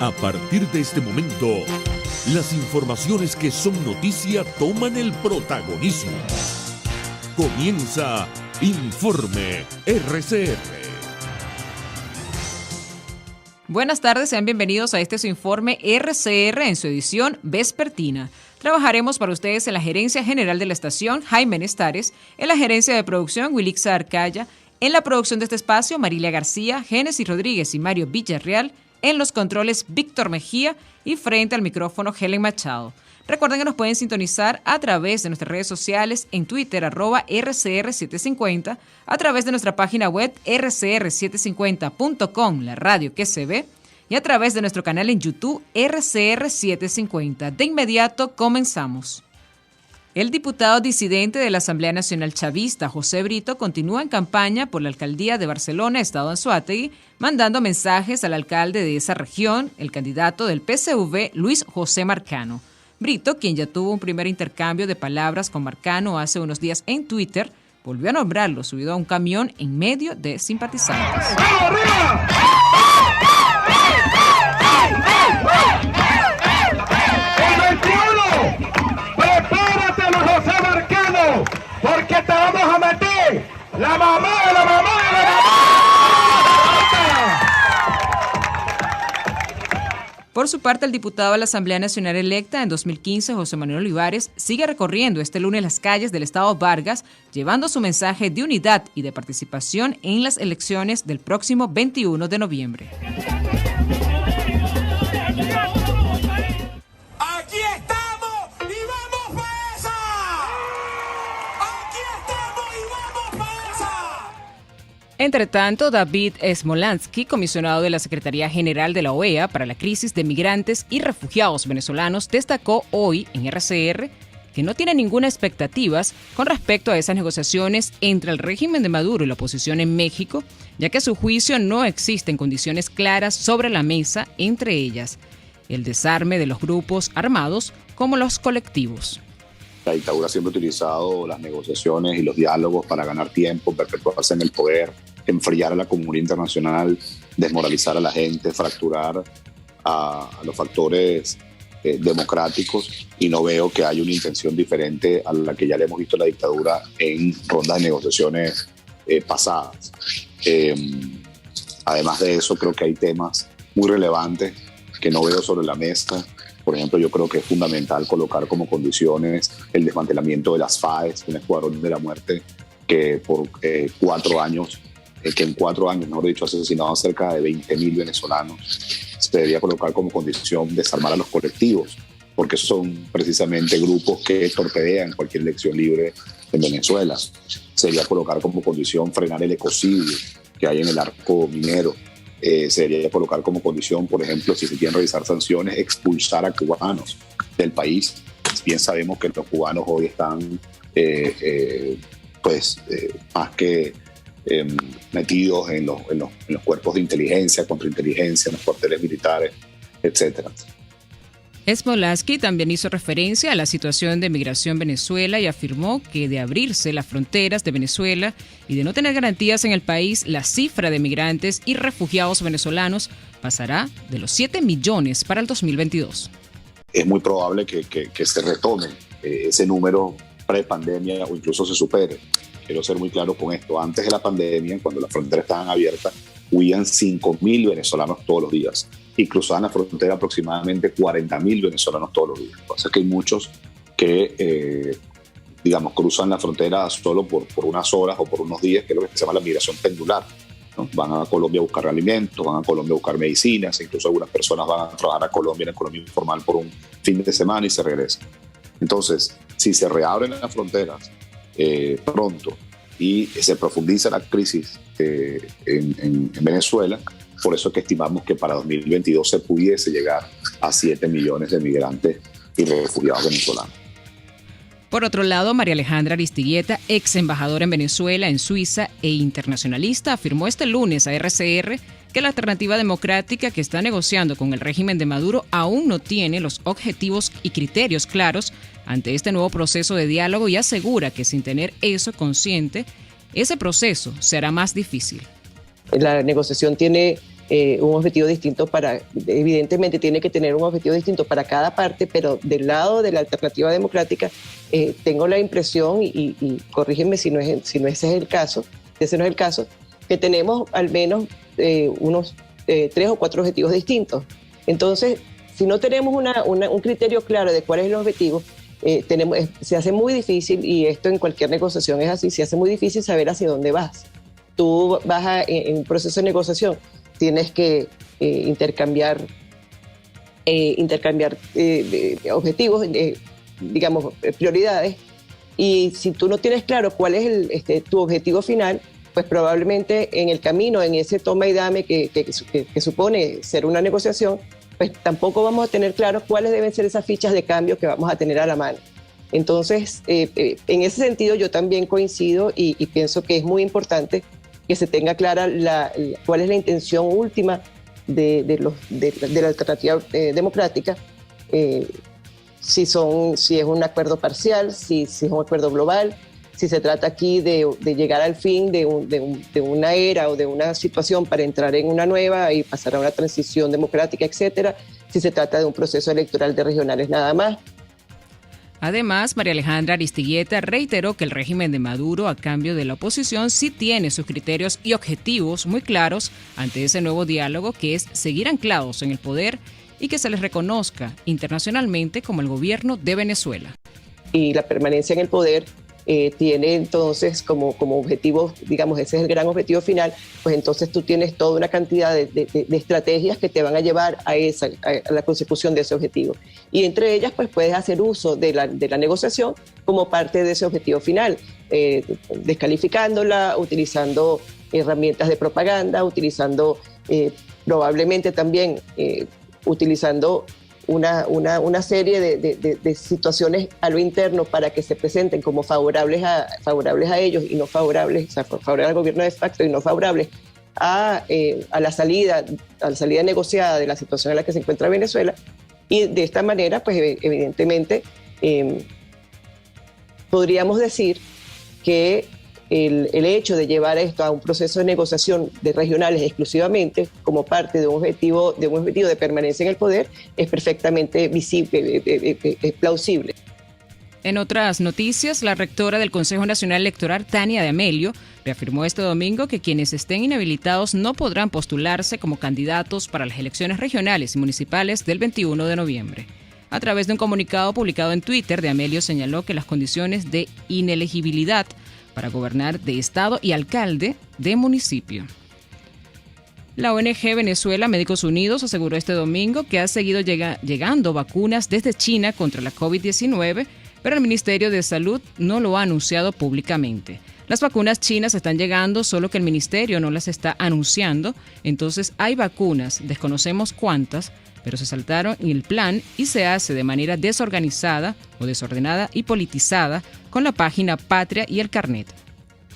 A partir de este momento, las informaciones que son noticia toman el protagonismo. Comienza Informe RCR. Buenas tardes, sean bienvenidos a este su Informe RCR en su edición vespertina. Trabajaremos para ustedes en la Gerencia General de la Estación, Jaime Nestares, en la Gerencia de Producción, Wilixa Arcaya, en la producción de este espacio, Marilia García, Génesis Rodríguez y Mario Villarreal, en los controles, Víctor Mejía y frente al micrófono, Helen Machado. Recuerden que nos pueden sintonizar a través de nuestras redes sociales en Twitter, @RCR750, a través de nuestra página web rcr750.com, la radio que se ve, y a través de nuestro canal en YouTube, RCR750. De inmediato, comenzamos. El diputado disidente de la Asamblea Nacional Chavista, José Brito, continúa en campaña por la alcaldía de Barcelona, Estado Anzoátegui, mandando mensajes al alcalde de esa región, el candidato del PSV, Luis José Marcano. Brito, quien ya tuvo un primer intercambio de palabras con Marcano hace unos días en Twitter, volvió a nombrarlo subido a un camión en medio de simpatizantes. José Marcano, porque te vamos a meter la mamá de la mamá de la mamá. Por su parte, el diputado de la Asamblea Nacional electa en 2015, José Manuel Olivares, sigue recorriendo este lunes las calles del estado Vargas, llevando su mensaje de unidad y de participación en las elecciones del próximo 21 de noviembre. Entre tanto, David Smolansky, comisionado de la Secretaría General de la OEA para la crisis de migrantes y refugiados venezolanos, destacó hoy en RCR que no tiene ninguna expectativa con respecto a esas negociaciones entre el régimen de Maduro y la oposición en México, ya que a su juicio no existen condiciones claras sobre la mesa, entre ellas el desarme de los grupos armados como los colectivos. La dictadura siempre ha utilizado las negociaciones y los diálogos para ganar tiempo, perpetuarse en el poder, enfriar a la comunidad internacional, desmoralizar a la gente, fracturar a los factores democráticos, y no veo que haya una intención diferente a la que ya le hemos visto a la dictadura en rondas de negociaciones pasadas. Además de eso, creo que hay temas muy relevantes que no veo sobre la mesa. Por ejemplo, yo creo que es fundamental colocar como condiciones el desmantelamiento de las FAES, un escuadrón de la muerte que por 4 años, que en 4 años, mejor dicho, ha asesinado a cerca de 20.000 venezolanos. Se debería colocar como condición desarmar a los colectivos, porque esos son precisamente grupos que torpedean cualquier elección libre en Venezuela. Se debería colocar como condición frenar el ecocidio que hay en el arco minero. Se debería colocar como condición, por ejemplo, si se quieren realizar sanciones, expulsar a cubanos del país. Bien sabemos que los cubanos hoy están más que metidos en los cuerpos de inteligencia, contrainteligencia, en los cuarteles militares, etc. Smolansky también hizo referencia a la situación de migración en Venezuela y afirmó que de abrirse las fronteras de Venezuela y de no tener garantías en el país, la cifra de migrantes y refugiados venezolanos pasará de los 7 millones para el 2022. Es muy probable que se retome ese número pre-pandemia o incluso se supere. Quiero ser muy claro con esto. Antes de la pandemia, cuando las fronteras estaban abiertas, huían 5.000 venezolanos todos los días y cruzaban la frontera aproximadamente 40.000 venezolanos todos los días. Lo que pasa es que hay muchos que, cruzan la frontera solo por unas horas o por unos días, que es lo que se llama la migración pendular, ¿no? Van a Colombia a buscar alimentos, van a Colombia a buscar medicinas, incluso algunas personas van a trabajar a Colombia en la economía informal por un fin de semana y se regresan. Entonces, si se reabren las fronteras pronto y se profundiza la crisis en Venezuela, por eso es que estimamos que para 2022 se pudiese llegar a 7 millones de migrantes y refugiados venezolanos. Por otro lado, María Alejandra Aristiguieta, ex embajadora en Venezuela, en Suiza e internacionalista, afirmó este lunes a RCR que la alternativa democrática que está negociando con el régimen de Maduro aún no tiene los objetivos y criterios claros ante este nuevo proceso de diálogo y asegura que sin tener eso consciente, ese proceso será más difícil. La negociación tiene un objetivo distinto evidentemente tiene que tener un objetivo distinto para cada parte, pero del lado de la alternativa democrática tengo la impresión, y corrígeme si ese es el caso, que tenemos al menos unos 3 o 4 objetivos distintos. Entonces, si no tenemos un criterio claro de cuál es el objetivo, se hace muy difícil, y esto en cualquier negociación es así, se hace muy difícil saber hacia dónde vas. Tú vas en un proceso de negociación, tienes que intercambiar objetivos, digamos, prioridades, y si tú no tienes claro cuál es tu objetivo final, pues probablemente en el camino, en ese toma y dame que supone ser una negociación, pues tampoco vamos a tener claro cuáles deben ser esas fichas de cambio que vamos a tener a la mano. Entonces, en ese sentido yo también coincido y pienso que es muy importante que se tenga clara cuál es la intención última de la alternativa democrática, si es un acuerdo parcial, si es un acuerdo global, si se trata aquí de llegar al fin de una era o de una situación para entrar en una nueva y pasar a una transición democrática, etcétera, si se trata de un proceso electoral de regionales nada más. Además, María Alejandra Aristigueta reiteró que el régimen de Maduro, a cambio de la oposición, sí tiene sus criterios y objetivos muy claros ante ese nuevo diálogo, que es seguir anclados en el poder y que se les reconozca internacionalmente como el gobierno de Venezuela. Y la permanencia en el poder tiene entonces como objetivo, digamos, ese es el gran objetivo final, pues entonces tú tienes toda una cantidad de estrategias que te van a llevar a la consecución de ese objetivo. Y entre ellas, pues puedes hacer uso de la negociación como parte de ese objetivo final, descalificándola, utilizando herramientas de propaganda, utilizando probablemente también utilizando una serie de situaciones a lo interno para que se presenten como favorables a ellos y no favorables, o sea, favorables al gobierno de facto y no favorables a la salida negociada de la situación en la que se encuentra Venezuela. Y de esta manera, pues evidentemente, podríamos decir que el hecho de llevar esto a un proceso de negociación de regionales exclusivamente como parte de un objetivo de permanencia en el poder es perfectamente visible, es plausible. En otras noticias, la rectora del Consejo Nacional Electoral, Tania de Amelio, reafirmó este domingo que quienes estén inhabilitados no podrán postularse como candidatos para las elecciones regionales y municipales del 21 de noviembre. A través de un comunicado publicado en Twitter, de Amelio señaló que las condiciones de inelegibilidad para gobernar de estado y alcalde de municipio. La ONG Venezuela Médicos Unidos aseguró este domingo que ha seguido llegando vacunas desde China contra la COVID-19, pero el Ministerio de Salud no lo ha anunciado públicamente. Las vacunas chinas están llegando, solo que el ministerio no las está anunciando. Entonces hay vacunas, desconocemos cuántas, pero se saltaron en el plan y se hace de manera desorganizada o desordenada y politizada con la página Patria y el Carnet.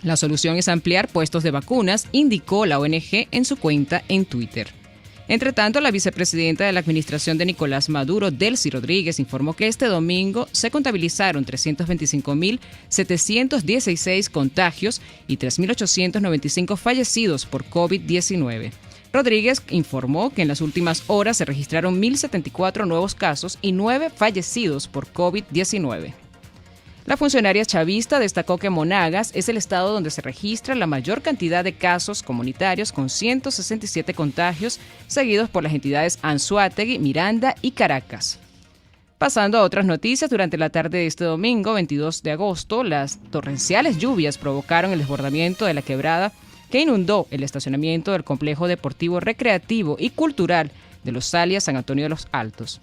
La solución es ampliar puestos de vacunas, indicó la ONG en su cuenta en Twitter. Entre tanto, la vicepresidenta de la administración de Nicolás Maduro, Delcy Rodríguez, informó que este domingo se contabilizaron 325.716 contagios y 3.895 fallecidos por COVID-19. Rodríguez informó que en las últimas horas se registraron 1.074 nuevos casos y 9 fallecidos por COVID-19. La funcionaria chavista destacó que Monagas es el estado donde se registra la mayor cantidad de casos comunitarios, con 167 contagios, seguidos por las entidades Anzoátegui, Miranda y Caracas. Pasando a otras noticias, durante la tarde de este domingo, 22 de agosto, las torrenciales lluvias provocaron el desbordamiento de la quebrada que inundó el estacionamiento del complejo deportivo, recreativo y cultural de Los Salias, San Antonio de los Altos.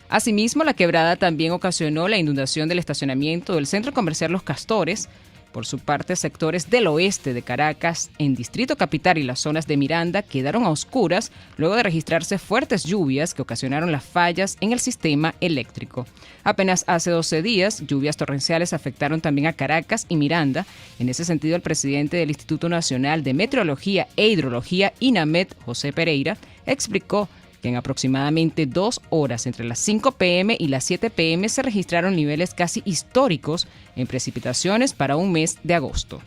Asimismo, la quebrada también ocasionó la inundación del estacionamiento del Centro Comercial Los Castores. Por su parte, sectores del oeste de Caracas, en Distrito Capital y las zonas de Miranda, quedaron a oscuras luego de registrarse fuertes lluvias que ocasionaron las fallas en el sistema eléctrico. Apenas hace 12 días, lluvias torrenciales afectaron también a Caracas y Miranda. En ese sentido, el presidente del Instituto Nacional de Meteorología e Hidrología, INAMET, José Pereira, explicó que en aproximadamente 2 horas entre las 5 p.m. y las 7 p.m. se registraron niveles casi históricos en precipitaciones para un mes de agosto.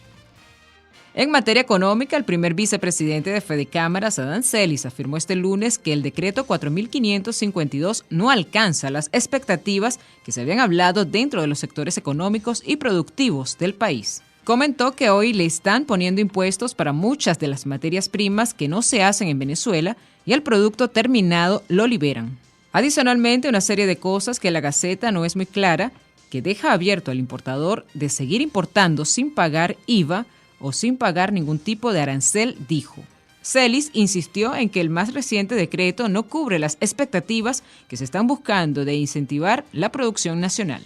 En materia económica, el primer vicepresidente de Fedecámaras, Adán Celis, afirmó este lunes que el decreto 4552 no alcanza las expectativas que se habían hablado dentro de los sectores económicos y productivos del país. Comentó que hoy le están poniendo impuestos para muchas de las materias primas que no se hacen en Venezuela y el producto terminado lo liberan. Adicionalmente, una serie de cosas que la Gaceta no es muy clara, que deja abierto al importador de seguir importando sin pagar IVA o sin pagar ningún tipo de arancel, dijo. Celis insistió en que el más reciente decreto no cubre las expectativas que se están buscando de incentivar la producción nacional.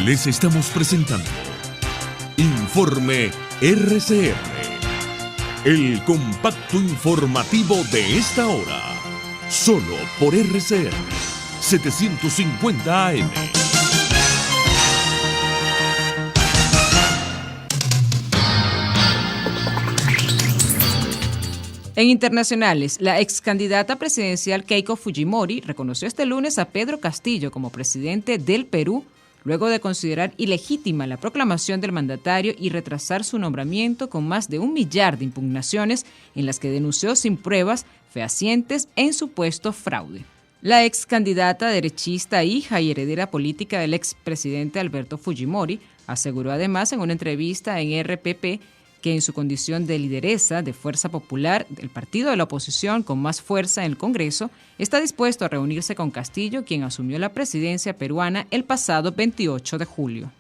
Les estamos presentando Informe RCR, el compacto informativo de esta hora, solo por RCR 750 AM. En internacionales, la ex candidata presidencial Keiko Fujimori reconoció este lunes a Pedro Castillo como presidente del Perú, luego de considerar ilegítima la proclamación del mandatario y retrasar su nombramiento con más de 1 millar de impugnaciones en las que denunció sin pruebas fehacientes en supuesto fraude. La ex candidata derechista, hija y heredera política del expresidente Alberto Fujimori, aseguró además en una entrevista en RPP que en su condición de lideresa de Fuerza Popular, el partido de la oposición con más fuerza en el Congreso, está dispuesto a reunirse con Castillo, quien asumió la presidencia peruana el pasado 28 de julio.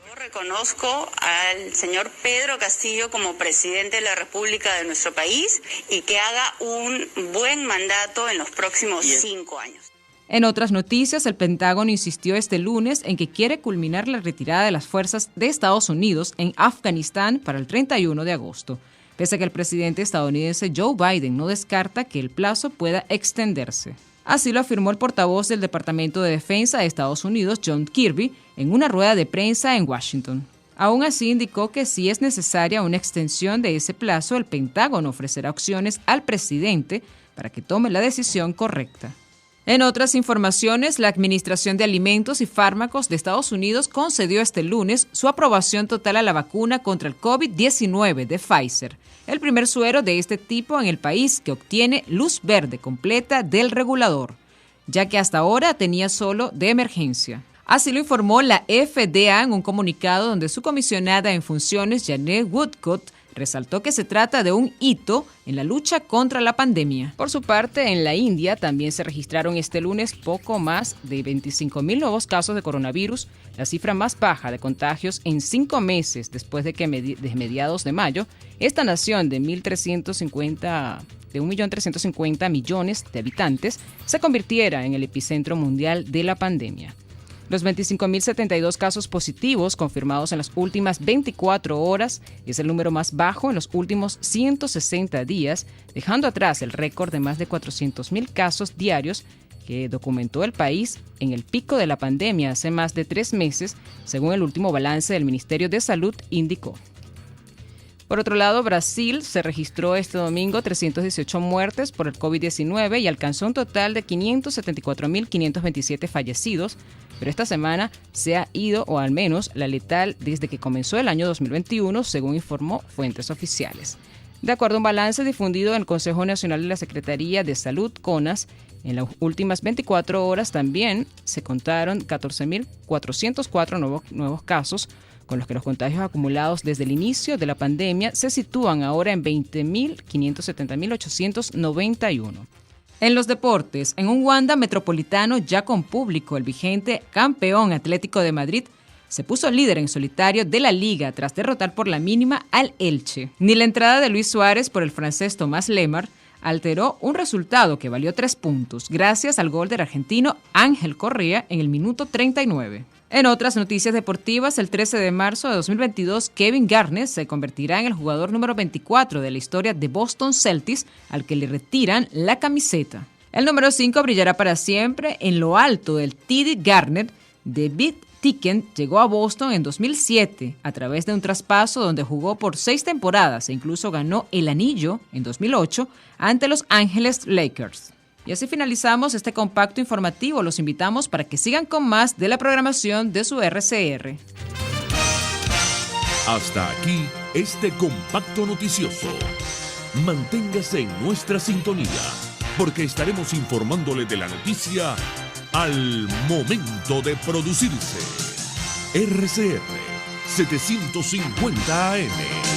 Yo reconozco al señor Pedro Castillo como presidente de la República de nuestro país y que haga un buen mandato en los próximos 5 años. En otras noticias, el Pentágono insistió este lunes en que quiere culminar la retirada de las fuerzas de Estados Unidos en Afganistán para el 31 de agosto, pese a que el presidente estadounidense Joe Biden no descarta que el plazo pueda extenderse. Así lo afirmó el portavoz del Departamento de Defensa de Estados Unidos, John Kirby, en una rueda de prensa en Washington. Aún así, indicó que si es necesaria una extensión de ese plazo, el Pentágono ofrecerá opciones al presidente para que tome la decisión correcta. En otras informaciones, la Administración de Alimentos y Fármacos de Estados Unidos concedió este lunes su aprobación total a la vacuna contra el COVID-19 de Pfizer, el primer suero de este tipo en el país que obtiene luz verde completa del regulador, ya que hasta ahora tenía solo de emergencia. Así lo informó la FDA en un comunicado donde su comisionada en funciones, Janet Woodcock, resaltó que se trata de un hito en la lucha contra la pandemia. Por su parte, en la India también se registraron este lunes poco más de 25.000 nuevos casos de coronavirus, la cifra más baja de contagios en 5 meses después de que desde mediados de mayo, esta nación de 1.350 millones de habitantes se convirtiera en el epicentro mundial de la pandemia. Los 25.072 casos positivos confirmados en las últimas 24 horas es el número más bajo en los últimos 160 días, dejando atrás el récord de más de 400.000 casos diarios que documentó el país en el pico de la pandemia hace más de 3 meses, según el último balance del Ministerio de Salud indicó. Por otro lado, Brasil se registró este domingo 318 muertes por el COVID-19 y alcanzó un total de 574.527 fallecidos, pero esta semana se ha ido, o al menos la letal, desde que comenzó el año 2021, según informó fuentes oficiales. De acuerdo a un balance difundido en el Consejo Nacional de la Secretaría de Salud, CONAS, en las últimas 24 horas también se contaron 14.404 nuevos casos, con los que los contagios acumulados desde el inicio de la pandemia se sitúan ahora en 20.570.891. En los deportes, en un Wanda Metropolitano ya con público, el vigente campeón Atlético de Madrid se puso líder en solitario de la Liga tras derrotar por la mínima al Elche. Ni la entrada de Luis Suárez por el francés Tomás Lemar alteró un resultado que valió 3 puntos, gracias al gol del argentino Ángel Correa en el minuto 39. En otras noticias deportivas, el 13 de marzo de 2022, Kevin Garnett se convertirá en el jugador número 24 de la historia de Boston Celtics, al que le retiran la camiseta. El número 5 brillará para siempre en lo alto del TD Garnett. David Ticken llegó a Boston en 2007 a través de un traspaso donde jugó por 6 temporadas e incluso ganó el anillo en 2008 ante Los Ángeles Lakers. Y así finalizamos este compacto informativo. Los invitamos para que sigan con más de la programación de su RCR. Hasta aquí, este compacto noticioso. Manténgase en nuestra sintonía, porque estaremos informándole de la noticia al momento de producirse. RCR 750 AM.